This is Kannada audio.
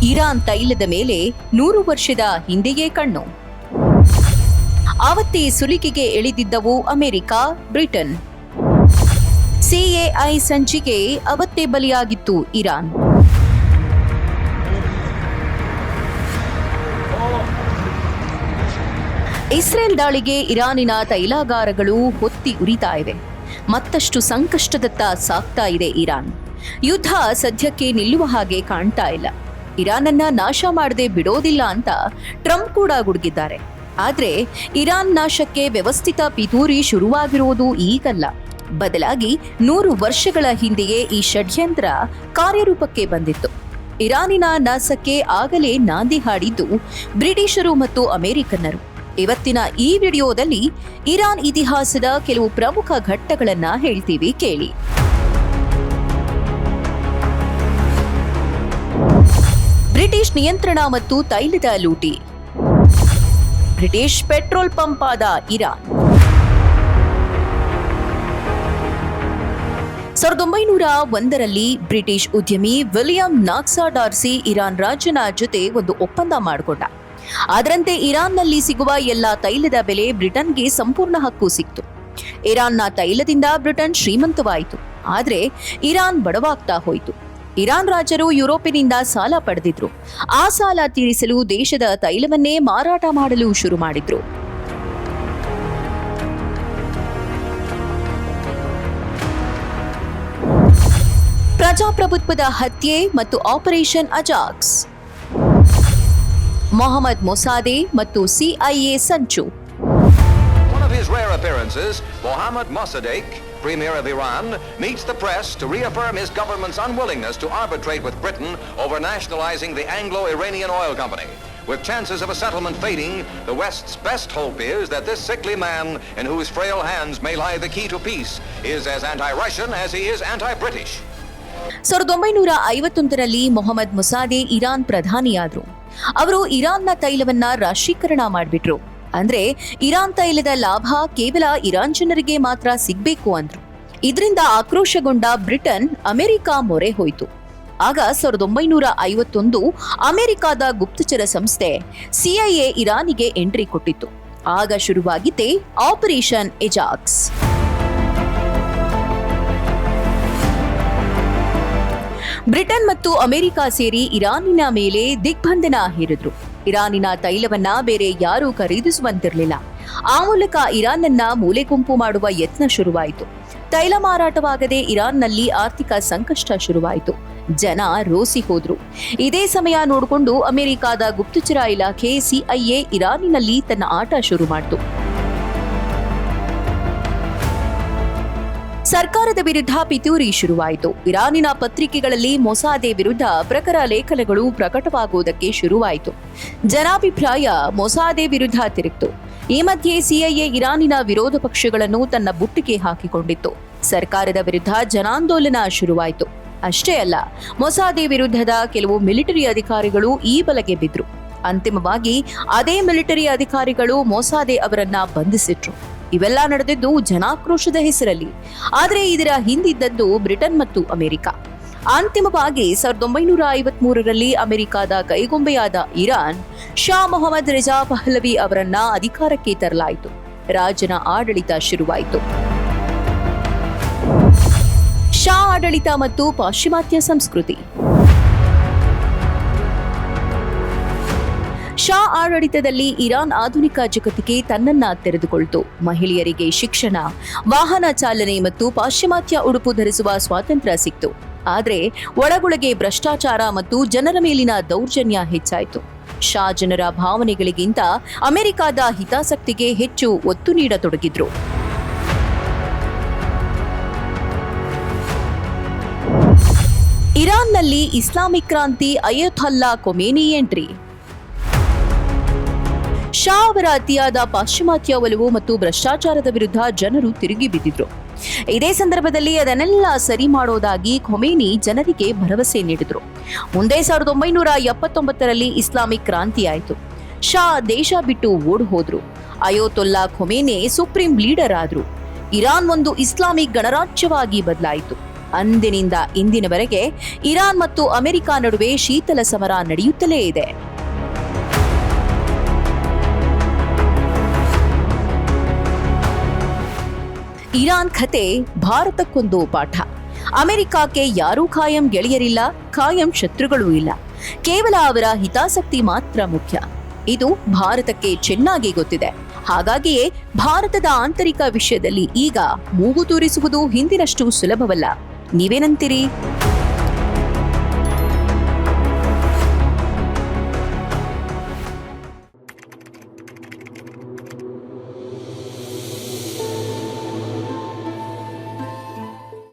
ಇರಾನ್ ತೈಲದ ಮೇಲೆ 100 ವರ್ಷದ ಹಿಂದೆಯೇ ಕಣ್ಣು. ಆವತ್ತೇ ಸುಲಿಗೆಗೆ ಇಳಿದಿದ್ದವು ಅಮೆರಿಕ, ಬ್ರಿಟನ್. ಸಿಎಐ ಸಂಚಿಗೆ ಅವತ್ತೇ ಬಲಿಯಾಗಿತ್ತು ಇರಾನ್. ಇಸ್ರೇಲ್ ದಾಳಿಗೆ ಇರಾನಿನ ತೈಲಾಗಾರಗಳು ಹೊತ್ತಿ ಉರಿತಾ ಇವೆ. ಮತ್ತಷ್ಟು ಸಂಕಷ್ಟದತ್ತ ಸಾಗ್ತಾ ಇದೆ ಇರಾನ್. ಯುದ್ಧ ಸದ್ಯಕ್ಕೆ ನಿಲ್ಲುವ ಹಾಗೆ ಕಾಣ್ತಾ ಇಲ್ಲ. ಇರಾನನ್ನ ನಾಶ ಮಾಡದೆ ಬಿಡೋದಿಲ್ಲ ಅಂತ ಟ್ರಂಪ್ ಕೂಡ ಗುಡುಗಿದ್ದಾರೆ. ಆದ್ರೆ ಇರಾನ್ ನಾಶಕ್ಕೆ ವ್ಯವಸ್ಥಿತ ಪಿತೂರಿ ಶುರುವಾಗಿರುವುದು ಈಗಲ್ಲ. ಬದಲಾಗಿ 100 ವರ್ಷಗಳ ಹಿಂದೆಯೇ ಈ ಷಡ್ಯಂತ್ರ ಕಾರ್ಯರೂಪಕ್ಕೆ ಬಂದಿತ್ತು. ಇರಾನಿನ ನಾಶಕ್ಕೆ ಆಗಲೇ ನಾಂದಿ ಹಾಡಿದ್ದು ಬ್ರಿಟಿಷರು ಮತ್ತು ಅಮೆರಿಕನ್ನರು. ಇವತ್ತಿನ ಈ ವಿಡಿಯೋದಲ್ಲಿ ಇರಾನ್ ಇತಿಹಾಸದ ಕೆಲವು ಪ್ರಮುಖ ಘಟ್ಟಗಳನ್ನ ಹೇಳ್ತೀವಿ, ಕೇಳಿ. ಬ್ರಿಟಿಷ್ ನಿಯಂತ್ರಣ ಮತ್ತು ತೈಲದ ಲೂಟಿ. ಬ್ರಿಟಿಷ್ ಪೆಟ್ರೋಲ್ ಪಂಪ್ ಆದ ಇರಾನ್. 1901ರಲ್ಲಿ ಬ್ರಿಟಿಷ್ ಉದ್ಯಮಿ ವಿಲಿಯಂ ನಾಕ್ಸಾ ಡಾರ್ಸಿ ಇರಾನ್ ರಾಜನ ಜೊತೆ ಒಂದು ಒಪ್ಪಂದ ಮಾಡಿಕೊಂಡ. ಅದರಂತೆ ಇರಾನ್ನಲ್ಲಿ ಸಿಗುವ ಎಲ್ಲಾ ತೈಲದ ಬೆಲೆ ಬ್ರಿಟನ್ಗೆ ಸಂಪೂರ್ಣ ಹಕ್ಕು ಸಿಕ್ತು. ಇರಾನ್ನ ತೈಲದಿಂದ ಬ್ರಿಟನ್ ಶ್ರೀಮಂತವಾಯಿತು. ಆದ್ರೆ ಇರಾನ್ ಬಡವಾಗ್ತಾ ಹೋಯಿತು. ಇರಾನ್ ರಾಜರು ಯುರೋಪಿನಿಂದ ಸಾಲ ಪಡೆದಿದ್ರು. ಆ ಸಾಲ ತೀರಿಸಲು ದೇಶದ ತೈಲವನ್ನೇ ಮಾರಾಟ ಮಾಡಲು ಶುರು ಮಾಡಿದ್ರು. ಪ್ರಜಾಪ್ರಭುತ್ವದ ಹತ್ಯೆ ಮತ್ತು ಆಪರೇಷನ್ ಅಜಾಕ್ಸ್. ಮೊಹಮ್ಮದ್ ಮೊಸಾದೆ ಮತ್ತು ಸಿಐಎ ಸಂಚು. One of his rare appearances, Mohammad Mossadegh, Premier of Iran, meets the press to reaffirm his government's unwillingness to arbitrate with Britain over nationalizing the Anglo-Iranian oil company. With chances of a settlement fading, the West's best hope is that this sickly man, in whose frail hands may lie the key to peace, is as anti-Russian as he is anti-British. 1951ರಲ್ಲಿ ಮೊಹಮ್ಮದ್ ಮೊಸಾದೆ ಇರಾನ್ ಪ್ರಧಾನಿಯಾದ್ರು. ಅವರು ಇರಾನ್ನ ತೈಲವನ್ನ ರಾಷ್ಟ್ರೀಕರಣ ಮಾಡಿಬಿಟ್ರು. ಅಂದ್ರೆ ಇರಾನ್ ತೈಲದ ಲಾಭ ಕೇವಲ ಇರಾನ್ ಜನರಿಗೆ ಮಾತ್ರ ಸಿಗ್ಬೇಕು ಅಂದ್ರು. ಇದರಿಂದ ಆಕ್ರೋಶಗೊಂಡ ಬ್ರಿಟನ್ ಅಮೆರಿಕ ಮೊರೆ ಹೋಯಿತು. ಆಗ 1951 ಅಮೆರಿಕದ ಗುಪ್ತಚರ ಸಂಸ್ಥೆ ಸಿಐಎ ಇರಾನಿಗೆ ಎಂಟ್ರಿ ಕೊಟ್ಟಿತ್ತು. ಆಗ ಶುರುವಾಗಿದ್ದೇ ಆಪರೇಷನ್ ಎಜಾಕ್ಸ್. ಬ್ರಿಟನ್ ಮತ್ತು ಅಮೆರಿಕ ಸೇರಿ ಇರಾನಿನ ಮೇಲೆ ದಿಗ್ಬಂಧನ ಹೇರಿದ್ರು. ಇರಾನಿನ ತೈಲವನ್ನ ಬೇರೆ ಯಾರೂ ಖರೀದಿಸುವಂತಿರಲಿಲ್ಲ. ಆ ಮೂಲಕ ಇರಾನ್ನನ್ನ ಮೂಲೆಗುಂಪು ಮಾಡುವ ಯತ್ನ ಶುರುವಾಯಿತು. ತೈಲ ಮಾರಾಟವಾಗದೆ ಇರಾನ್ನಲ್ಲಿ ಆರ್ಥಿಕ ಸಂಕಷ್ಟ ಶುರುವಾಯಿತು. ಜನ ರೋಸಿ ಹೋದ್ರು. ಇದೇ ಸಮಯ ನೋಡಿಕೊಂಡು ಅಮೆರಿಕದ ಗುಪ್ತಚರ ಇಲಾಖೆ ಸಿಐಎ ಇರಾನಿನಲ್ಲಿ ತನ್ನ ಆಟ ಶುರು ಮಾಡಿತು. ಸರ್ಕಾರದ ವಿರುದ್ಧ ಪಿತೂರಿ ಶುರುವಾಯಿತು. ಇರಾನಿನ ಪತ್ರಿಕೆಗಳಲ್ಲಿ ಮೊಸಾದೆ ವಿರುದ್ಧ ಪ್ರಖರ ಲೇಖನಗಳು ಪ್ರಕಟವಾಗುವುದಕ್ಕೆ ಶುರುವಾಯಿತು. ಜನಾಭಿಪ್ರಾಯ ಮೊಸಾದೆ ವಿರುದ್ಧ ತಿರುಗಿತು. ಈ ಮಧ್ಯೆ ಸಿಐಎ ಇರಾನಿನ ವಿರೋಧ ಪಕ್ಷಗಳನ್ನು ತನ್ನ ಬುಟ್ಟಿಗೆ ಹಾಕಿಕೊಂಡಿತ್ತು. ಸರ್ಕಾರದ ವಿರುದ್ಧ ಜನಾಂದೋಲನ ಶುರುವಾಯಿತು. ಅಷ್ಟೇ ಅಲ್ಲ, ಮೊಸಾದೆ ವಿರುದ್ಧದ ಕೆಲವು ಮಿಲಿಟರಿ ಅಧಿಕಾರಿಗಳು ಈ ಬಲೆಗೆ ಬಿದ್ರು. ಅಂತಿಮವಾಗಿ ಅದೇ ಮಿಲಿಟರಿ ಅಧಿಕಾರಿಗಳು ಮೊಸಾದೆ ಅವರನ್ನ ಬಂಧಿಸಿಟ್ರು. ಇವೆಲ್ಲ ನಡೆದಿದ್ದು ಜನಾಕ್ರೋಶದ ಹೆಸರಲ್ಲಿ. ಆದರೆ ಇದರ ಹಿಂದಿದ್ದದ್ದು ಬ್ರಿಟನ್ ಮತ್ತು ಅಮೆರಿಕ. ಅಂತಿಮವಾಗಿ 1953ರಲ್ಲಿ ಅಮೆರಿಕದ ಕೈಗೊಂಬೆಯಾದ ಇರಾನ್ ಶಾ ಮೊಹಮ್ಮದ್ ರೆಜಾ ಪಹಲವಿ ಅವರನ್ನ ಅಧಿಕಾರಕ್ಕೆ ತರಲಾಯಿತು. ರಾಜನ ಆಡಳಿತ ಶುರುವಾಯಿತು. ಶಾ ಆಡಳಿತ ಮತ್ತು ಪಾಶ್ಚಿಮಾತ್ಯ ಸಂಸ್ಕೃತಿ. ಶಾ ಆಡಳಿತದಲ್ಲಿ ಇರಾನ್ ಆಧುನಿಕ ಜಗತ್ತಿಗೆ ತನ್ನನ್ನ ತೆರೆದುಕೊಳ್ತು. ಮಹಿಳೆಯರಿಗೆ ಶಿಕ್ಷಣ, ವಾಹನ ಚಾಲನೆ ಮತ್ತು ಪಾಶ್ಚಿಮಾತ್ಯ ಉಡುಪು ಧರಿಸುವ ಸ್ವಾತಂತ್ರ್ಯ ಸಿಕ್ತು. ಆದರೆ ಒಳಗೊಳಗೆ ಭ್ರಷ್ಟಾಚಾರ ಮತ್ತು ಜನರ ಮೇಲಿನ ದೌರ್ಜನ್ಯ ಹೆಚ್ಚಾಯಿತು. ಶಾ ಜನರ ಭಾವನೆಗಳಿಗಿಂತ ಅಮೆರಿಕದ ಹಿತಾಸಕ್ತಿಗೆ ಹೆಚ್ಚು ಒತ್ತು ನೀಡತೊಡಗಿದ್ರು. ಇರಾನ್ನಲ್ಲಿ ಇಸ್ಲಾಮಿಕ್ ಕ್ರಾಂತಿ ಅಯತೊಲ್ಲಾ ಖೊಮೇನಿ ಎಂಟ್ರಿ. ಶಾ ಅವರ ಅತಿಯಾದ ಪಾಶ್ಚಿಮಾತ್ಯ ಒಲವು ಮತ್ತು ಭ್ರಷ್ಟಾಚಾರದ ವಿರುದ್ಧ ಜನರು ತಿರುಗಿ ಬಿದ್ದಿದ್ರು. ಇದೇ ಸಂದರ್ಭದಲ್ಲಿ ಅದನ್ನೆಲ್ಲ ಸರಿ ಮಾಡೋದಾಗಿ ಖೊಮೇನಿ ಜನರಿಗೆ ಭರವಸೆ ನೀಡಿದ್ರು. ಮುಂದೆ 1979ರಲ್ಲಿ ಇಸ್ಲಾಮಿಕ್ ಕ್ರಾಂತಿ ಆಯಿತು. ಶಾ ದೇಶ ಬಿಟ್ಟು ಓಡ್ ಹೋದ್ರು. ಅಯತೊಲ್ಲಾ ಖೊಮೇನಿ ಸುಪ್ರೀಂ ಲೀಡರ್ ಆದ್ರು. ಇರಾನ್ ಒಂದು ಇಸ್ಲಾಮಿಕ್ ಗಣರಾಜ್ಯವಾಗಿ ಬದಲಾಯಿತು. ಅಂದಿನಿಂದ ಇಂದಿನವರೆಗೆ ಇರಾನ್ ಮತ್ತು ಅಮೆರಿಕ ನಡುವೆ ಶೀತಲ ಸಮರ ನಡೆಯುತ್ತಲೇ ಇದೆ. ಇರಾನ್ ಕತೆ ಭಾರತಕ್ಕೊಂದು ಪಾಠ. ಅಮೆರಿಕಕ್ಕೆ ಯಾರೂ ಖಾಯಂ ಗೆಳೆಯರಿಲ್ಲ, ಖಾಯಂ ಶತ್ರುಗಳೂ ಇಲ್ಲ. ಕೇವಲ ಅವರ ಹಿತಾಸಕ್ತಿ ಮಾತ್ರ ಮುಖ್ಯ. ಇದು ಭಾರತಕ್ಕೆ ಚೆನ್ನಾಗಿ ಗೊತ್ತಿದೆ. ಹಾಗಾಗಿಯೇ ಭಾರತದ ಆಂತರಿಕ ವಿಷಯದಲ್ಲಿ ಈಗ ಮೂಗು ತೂರಿಸುವುದು ಹಿಂದಿನಷ್ಟು ಸುಲಭವಲ್ಲ. ನೀವೇನಂತೀರಿ?